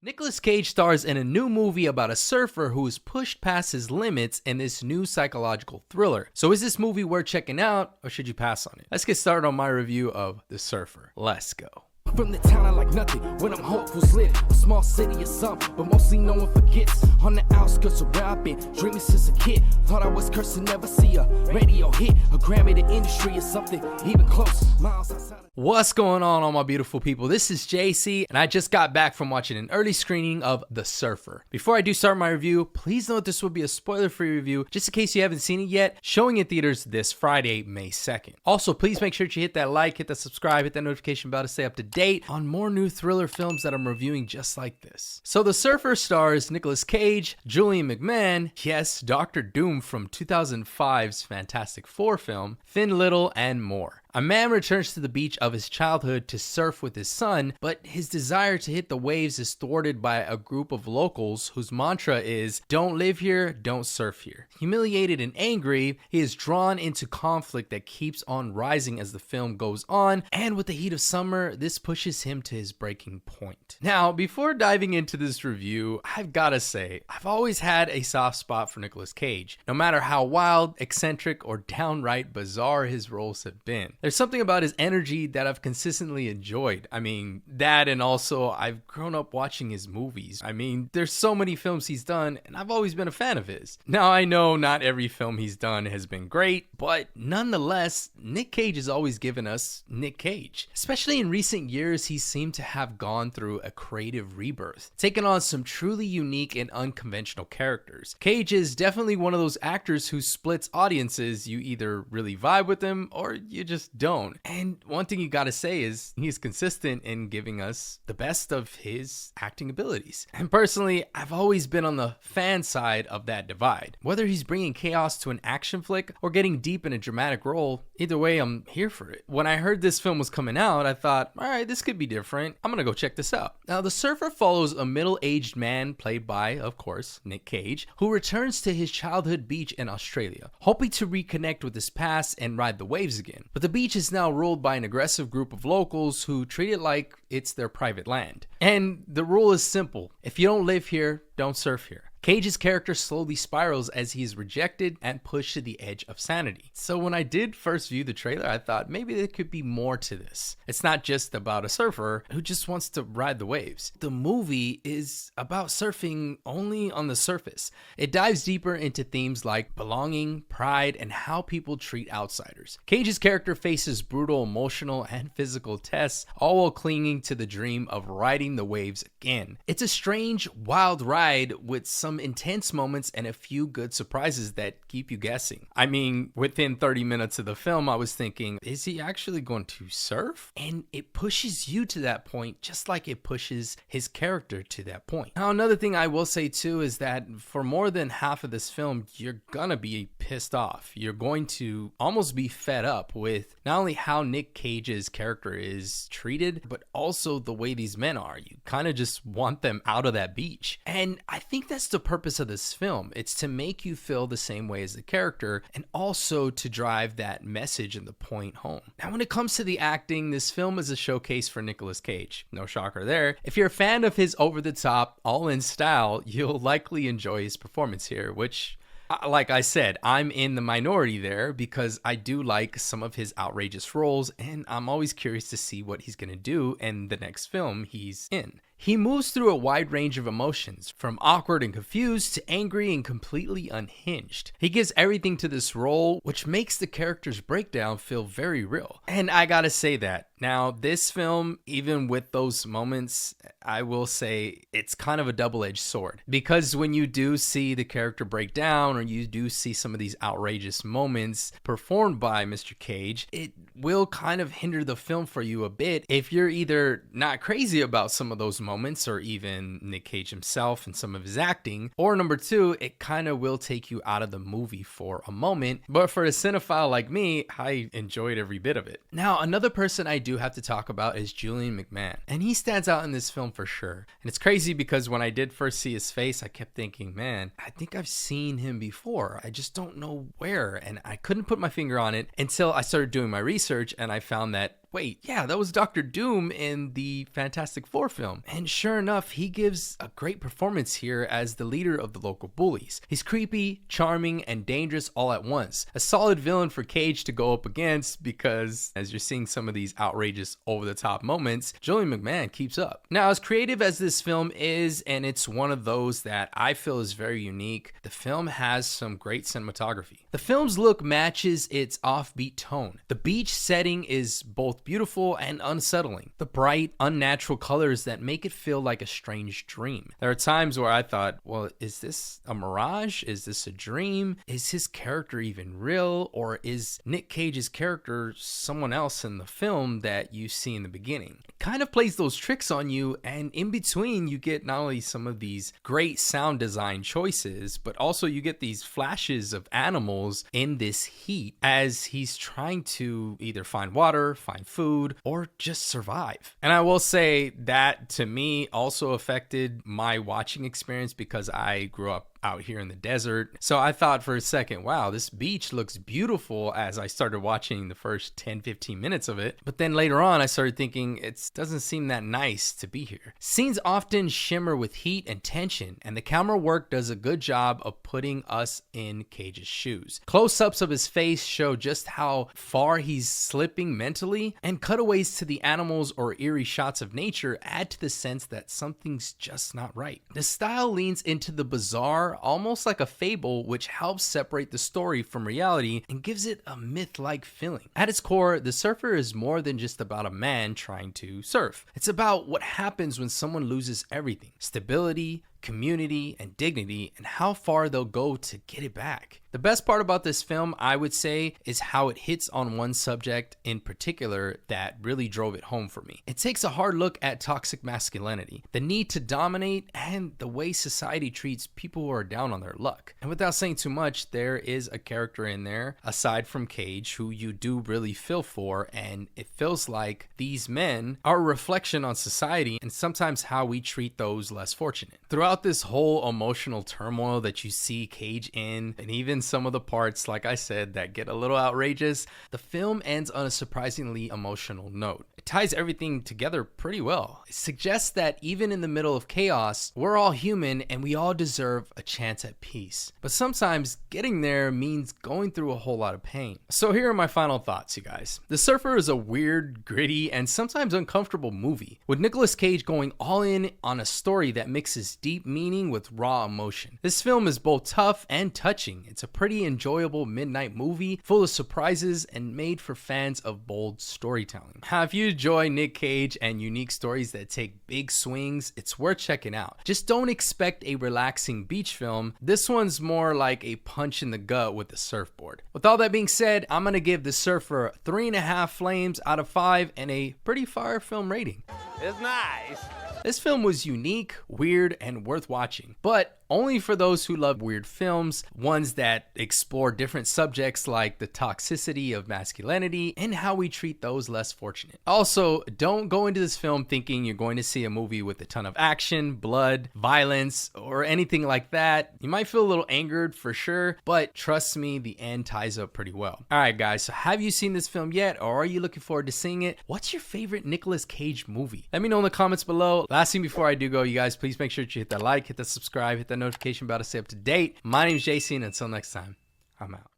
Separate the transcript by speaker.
Speaker 1: Nicolas Cage stars in a new movie about a surfer who is pushed past his limits in this new psychological thriller. So is this movie worth checking out, or should you pass on it? Let's get started on my review of The Surfer. Let's go.
Speaker 2: From the town I like nothing when I'm hopefuls live. A small city or something, but mostly no one forgets. On the outskirts of where I've been dreaming since a kid. Thought I was cursed to never see a radio hit. A Grammy to industry or something even close. Miles outside.
Speaker 1: What's going on, all my beautiful people? This is Jacey, and I just got back from watching an early screening of The Surfer. Before I do start my review, please note this will be a spoiler-free review, just in case you haven't seen it yet, showing in theaters this Friday, May 2nd. Also, please make sure to hit that like, hit that subscribe, hit that notification bell to stay up to date on more new thriller films that I'm reviewing just like this. So The Surfer stars Nicolas Cage, Julian McMahon, yes, Dr. Doom from 2005's Fantastic Four film, Finn Little, and more. A man returns to the beach of his childhood to surf with his son, but his desire to hit the waves is thwarted by a group of locals whose mantra is, "Don't live here, don't surf here." Humiliated and angry, he is drawn into conflict that keeps on rising as the film goes on, and with the heat of summer, this pushes him to his breaking point. Now, before diving into this review, I've gotta say, I've always had a soft spot for Nicolas Cage, no matter how wild, eccentric, or downright bizarre his roles have been. There's something about his energy that I've consistently enjoyed. I mean, that, and also I've grown up watching his movies. I mean, there's so many films he's done, and I've always been a fan of his. Now, I know not every film he's done has been great, but nonetheless, Nick Cage has always given us Nick Cage. Especially in recent years, he seemed to have gone through a creative rebirth, taking on some truly unique and unconventional characters. Cage is definitely one of those actors who splits audiences. You either really vibe with him, or you just don't. And one thing you gotta say is he's consistent in giving us the best of his acting abilities. And personally, I've always been on the fan side of that divide. Whether he's bringing chaos to an action flick or getting deep in a dramatic role, either way, I'm here for it. When I heard this film was coming out, I thought, all right, this could be different. I'm gonna go check this out. Now, The Surfer follows a middle-aged man played by, of course, Nick Cage, who returns to his childhood beach in Australia, hoping to reconnect with his past and ride the waves again. But the beach is now ruled by an aggressive group of locals who treat it like it's their private land. And the rule is simple: if you don't live here, don't surf here. Cage's character slowly spirals as he is rejected and pushed to the edge of sanity. So when I did first view the trailer, I thought maybe there could be more to this. It's not just about a surfer who just wants to ride the waves. The movie is about surfing only on the surface. It dives deeper into themes like belonging, pride, and how people treat outsiders. Cage's character faces brutal emotional and physical tests, all while clinging to the dream of riding the waves again. It's a strange, wild ride with some intense moments and a few good surprises that keep you guessing. I mean, within 30 minutes of the film, I was thinking, is he actually going to surf? And it pushes you to that point, just like it pushes his character to that point. Now, another thing I will say too is that for more than half of this film, you're gonna be pissed off. You're going to almost be fed up with not only how Nick Cage's character is treated, but also the way these men are. You kind of just want them out of that beach. And I think that's the purpose of this film. It's to make you feel the same way as the character, and also to drive that message and the point home. Now, when it comes to the acting, this film is a showcase for Nicolas Cage. No shocker there. If you're a fan of his over-the-top, all-in style, you'll likely enjoy his performance here, which, like I said, I'm in the minority there because I do like some of his outrageous roles, and I'm always curious to see what he's going to do in the next film he's in. He moves through a wide range of emotions, from awkward and confused to angry and completely unhinged. He gives everything to this role, which makes the character's breakdown feel very real. And I gotta say that. Now, this film, even with those moments, I will say it's kind of a double-edged sword. Because when you do see the character break down, or you do see some of these outrageous moments performed by Mr. Cage, it will kind of hinder the film for you a bit if you're either not crazy about some of those moments, or even Nick Cage himself and some of his acting, or number two, it kind of will take you out of the movie for a moment. But for a cinephile like me, I enjoyed every bit of it. Now, another person I do have to talk about is Julian McMahon, and he stands out in this film for sure. And it's crazy because when I did first see his face, I kept thinking, man, I think I've seen him before. I just don't know where, and I couldn't put my finger on it until I started doing my research, and I found that wait, yeah, that was Dr. Doom in the Fantastic Four film. And sure enough, he gives a great performance here as the leader of the local bullies. He's creepy, charming, and dangerous all at once. A solid villain for Cage to go up against because, as you're seeing some of these outrageous, over-the-top moments, Julian McMahon keeps up. Now, as creative as this film is, and it's one of those that I feel is very unique, the film has some great cinematography. The film's look matches its offbeat tone. The beach setting is both beautiful and unsettling. The bright, unnatural colors that make it feel like a strange dream. There are times where I thought, well, is this a mirage? Is this a dream? Is his character even real? Or is Nick Cage's character someone else in the film that you see in the beginning? It kind of plays those tricks on you, and in between you get not only some of these great sound design choices, but also you get these flashes of animals in this heat as he's trying to either find water, find food, or just survive. And I will say that to me also affected my watching experience because I grew up out here in the desert. So I thought for a second, wow, this beach looks beautiful as I started watching the first 10-15 minutes of it. But then later on, I started thinking it doesn't seem that nice to be here. Scenes often shimmer with heat and tension, and the camera work does a good job of putting us in Cage's shoes. Close-ups of his face show just how far he's slipping mentally, and cutaways to the animals or eerie shots of nature add to the sense that something's just not right. The style leans into the bizarre, almost like a fable, which helps separate the story from reality and gives it a myth-like feeling. At its core, The Surfer is more than just about a man trying to surf. It's about what happens when someone loses everything: stability, community, and dignity, and how far they'll go to get it back. The best part about this film, I would say, is how it hits on one subject in particular that really drove it home for me. It takes a hard look at toxic masculinity, the need to dominate, and the way society treats people who are down on their luck. And without saying too much, there is a character in there, aside from Cage, who you do really feel for, and it feels like these men are a reflection on society and sometimes how we treat those less fortunate. Throughout this whole emotional turmoil that you see Cage in, and even some of the parts, like I said, that get a little outrageous, the film ends on a surprisingly emotional note. It ties everything together pretty well. It suggests that even in the middle of chaos, we're all human and we all deserve a chance at peace. But sometimes getting there means going through a whole lot of pain. So here are my final thoughts, you guys. The Surfer is a weird, gritty, and sometimes uncomfortable movie, with Nicolas Cage going all in on a story that mixes deep meaning with raw emotion. This film is both tough and touching. It's a pretty enjoyable midnight movie full of surprises and made for fans of bold storytelling. Now, if you enjoy Nick Cage and unique stories that take big swings, it's worth checking out. Just don't expect a relaxing beach film. This one's more like a punch in the gut with a surfboard. With all that being said, I'm gonna give The Surfer 3.5 flames out of 5 and a pretty fire film rating.
Speaker 3: It's nice.
Speaker 1: This film was unique, weird, and worth watching, but only for those who love weird films, ones that explore different subjects like the toxicity of masculinity and how we treat those less fortunate. Also, don't go into this film thinking you're going to see a movie with a ton of action, blood, violence, or anything like that. You might feel a little angered for sure, but trust me, the end ties up pretty well. Alright guys, so have you seen this film yet, or are you looking forward to seeing it? What's your favorite Nicolas Cage movie? Let me know in the comments below. Last thing before I do go, you guys, please make sure that you hit that like, hit that subscribe, hit that notification bell to stay up to date. My name is Jacey, and until next time, I'm out.